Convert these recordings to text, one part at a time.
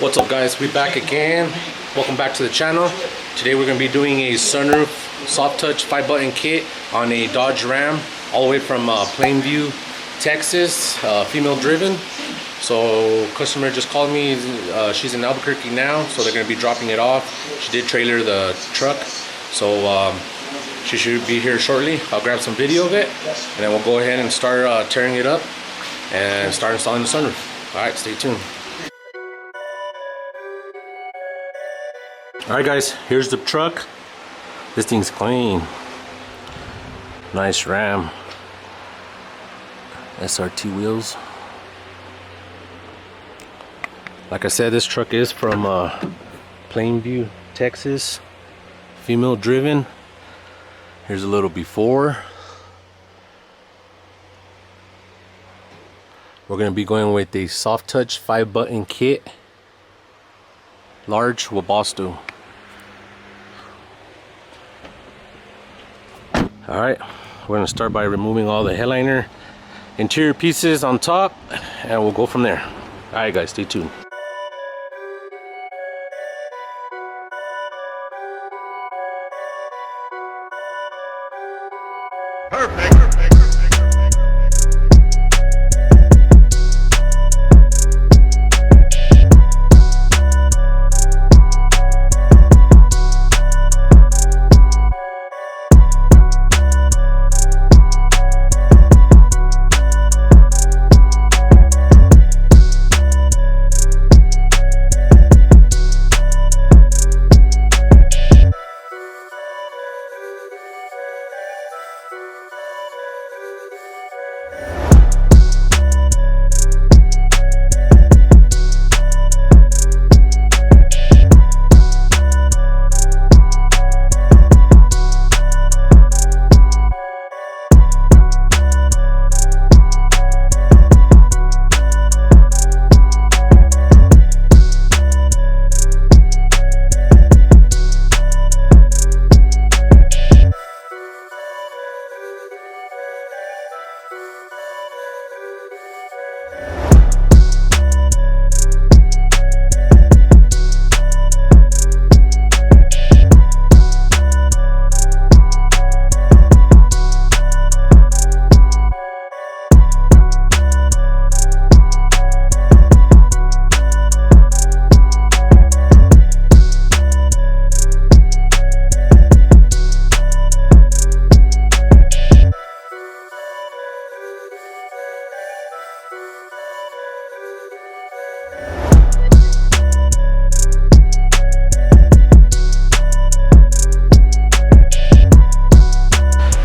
What's up guys, we back again. Welcome back to the channel. Today we're going to be doing a sunroof soft touch 5-button kit on a Dodge Ram, all the way from Plainview, Texas, female driven. So customer just called me, she's in Albuquerque now, so they're going to be dropping it off. She did trailer the truck, so she should be here shortly. I'll grab some video of it and then we'll go ahead and start tearing it up and start installing the sunroof. Alright, stay tuned. Alright guys, here's the truck. This thing's clean. Nice Ram. SRT wheels. Like I said, this truck is from Plainview, Texas. Female driven. Here's a little before. We're going to be going with a soft touch 5-button kit. Large Wabastu. Alright, we're going to start by removing all the headliner interior pieces on top, and we'll go from there. Alright guys, stay tuned. Perfect.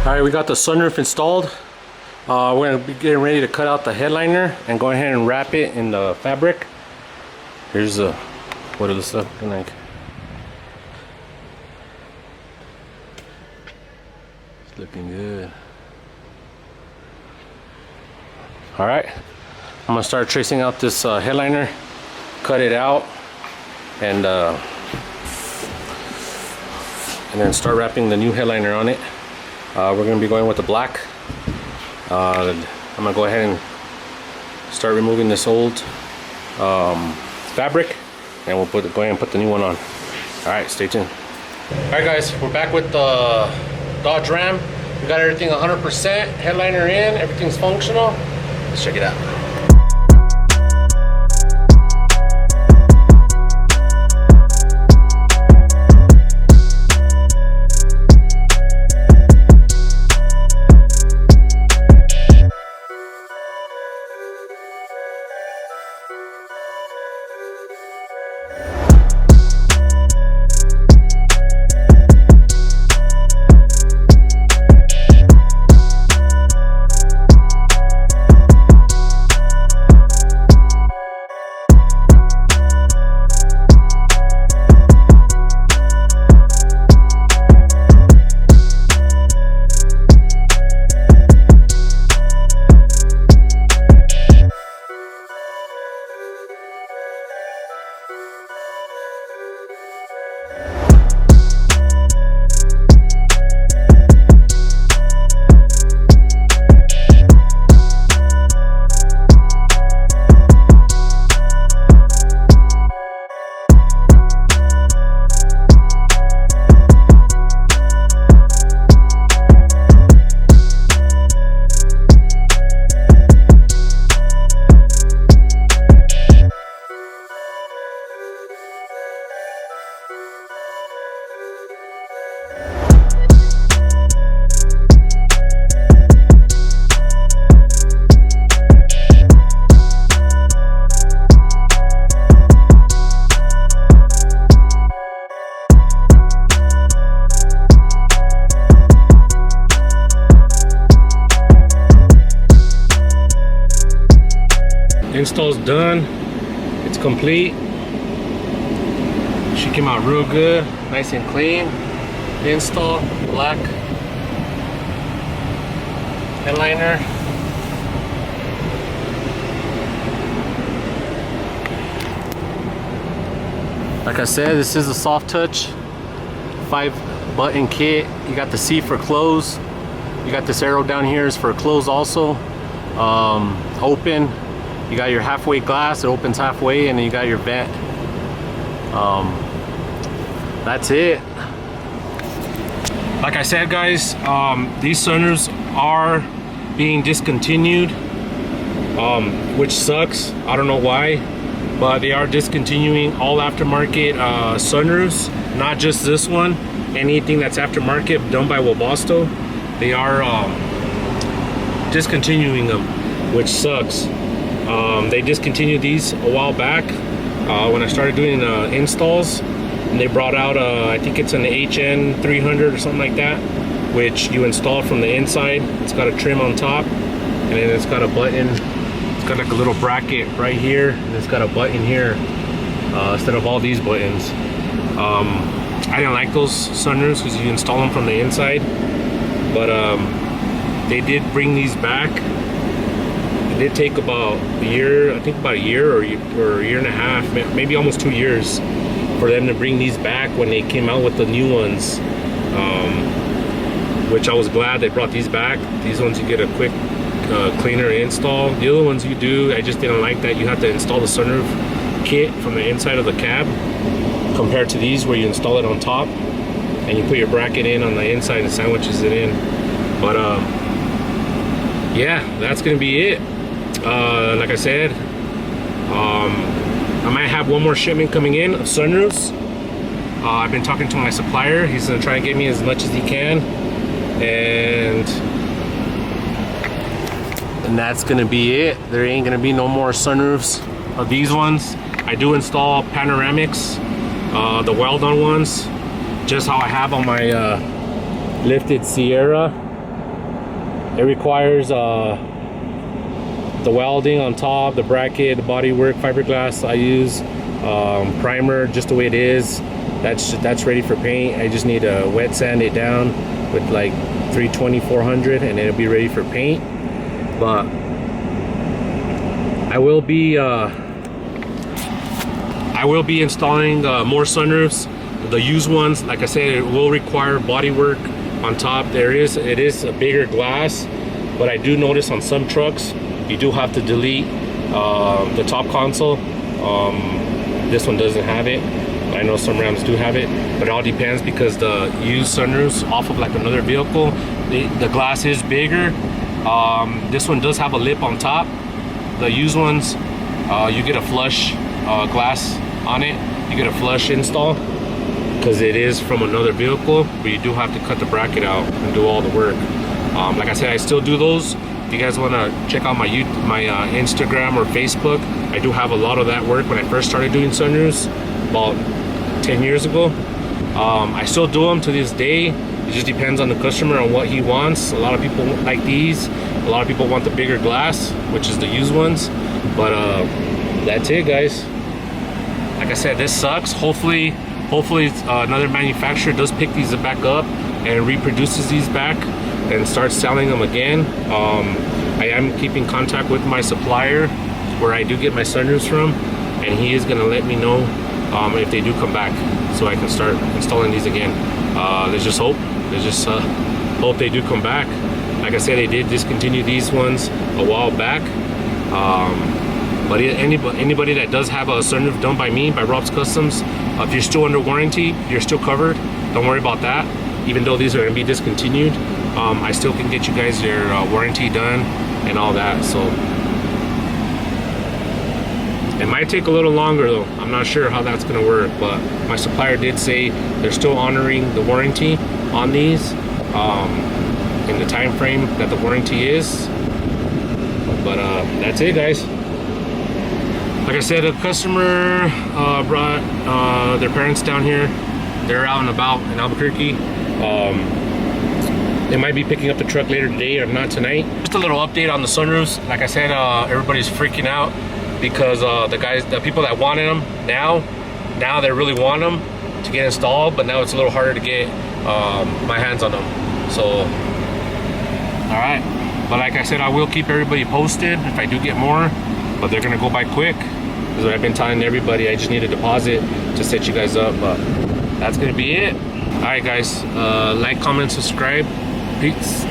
Alright, we got the sunroof installed. We're going to be getting ready to cut out the headliner and go ahead and wrap it in the fabric. Here's the what it looks looking like. It's looking good. Alright, I'm going to start tracing out this headliner, cut it out, and then start wrapping the new headliner on it. We're going to be going with the black. I'm going to go ahead and start removing this old fabric, and we'll go ahead and put the new one on. Alright, stay tuned. Alright guys, we're back with the Dodge Ram. We got everything 100%, headliner in, everything's functional. Let's check it out. install's done. It's complete. She came out real good, nice and clean. The install, black headliner. Like I said, this is a soft touch 5-button kit. You got the C for close. You got this arrow down here is for close also. Open. You got your halfway glass, it opens halfway, and then you got your vent. That's it. Like I said, guys, these sunroofs are being discontinued, which sucks. I don't know why, but they are discontinuing all aftermarket sunroofs, not just this one. Anything that's aftermarket done by Webasto, they are discontinuing them, which sucks. They discontinued these a while back when I started doing installs, and they brought out I think it's an HN 300 or something like that, which you install from the inside. It's got a trim on top, and then it's got a button. It's got like a little bracket right here, and it's got a button here instead of all these buttons. I didn't like those sunroofs because you install them from the inside, but they did bring these back. It did take about a year, I think about a year or a year and a half, maybe almost 2 years for them to bring these back when they came out with the new ones, which I was glad they brought these back. These ones you get a quick cleaner install. The other ones you do, I just didn't like that you have to install the sunroof kit from the inside of the cab compared to these where you install it on top and you put your bracket in on the inside and sandwiches it in. But yeah, that's gonna be it. Like I said, I might have one more shipment coming in of sunroofs. I've been talking to my supplier. He's gonna try and get me as much as he can, and that's gonna be it. There ain't gonna be no more sunroofs of these ones. I do install panoramics, the weld-on ones, just how I have on my lifted Sierra. It requires the welding on top, the bracket, the bodywork, fiberglass. I use primer just the way it is. That's ready for paint. I just need to wet sand it down with like 320, 400, and it'll be ready for paint. But I will be installing more sunroofs, the used ones. Like I said, it will require bodywork on top. It is a bigger glass, but I do notice on some trucks you do have to delete the top console. This one doesn't have it. I know some Rams do have it, but it all depends because the used sunroofs off of like another vehicle, the glass is bigger. This one does have a lip on top. The used ones, you get a flush glass on it. You get a flush install because it is from another vehicle, but you do have to cut the bracket out and do all the work. Like I said, I still do those. If you guys want to check out my Instagram or Facebook, I do have a lot of that work when I first started doing sunroofs about 10 years ago. I still do them to this day. It just depends on the customer on what he wants. A lot of people like these. A lot of people want the bigger glass, which is the used ones. But that's it, guys. Like I said, this sucks. Hopefully another manufacturer does pick these back up and reproduces these back and starts selling them again. I am keeping contact with my supplier where I do get my sunroofs from, and he is gonna let me know if they do come back so I can start installing these again. Let's just hope. Let's just hope they do come back. Like I said, they did discontinue these ones a while back. But anybody that does have a sunroof done by me, by Rob's Customs, if you're still under warranty, you're still covered. Don't worry about that. Even though these are going to be discontinued, I still can get you guys your warranty done and all that. So it might take a little longer though. I'm not sure how that's going to work, but my supplier did say they're still honoring the warranty on these in the time frame that the warranty is. But that's it, guys. Like I said, a customer brought their parents down here. They're out and about in Albuquerque. They might be picking up the truck later today or not tonight. Just a little update on the sunroofs. Like I said, everybody's freaking out because the people that wanted them now they really want them to get installed, but now it's a little harder to get my hands on them. So, all right. But like I said, I will keep everybody posted if I do get more, but they're gonna go by quick. This is what I've been telling everybody. I just need a deposit to set you guys up, but that's gonna be it. All right, guys, like, comment, subscribe. Peace.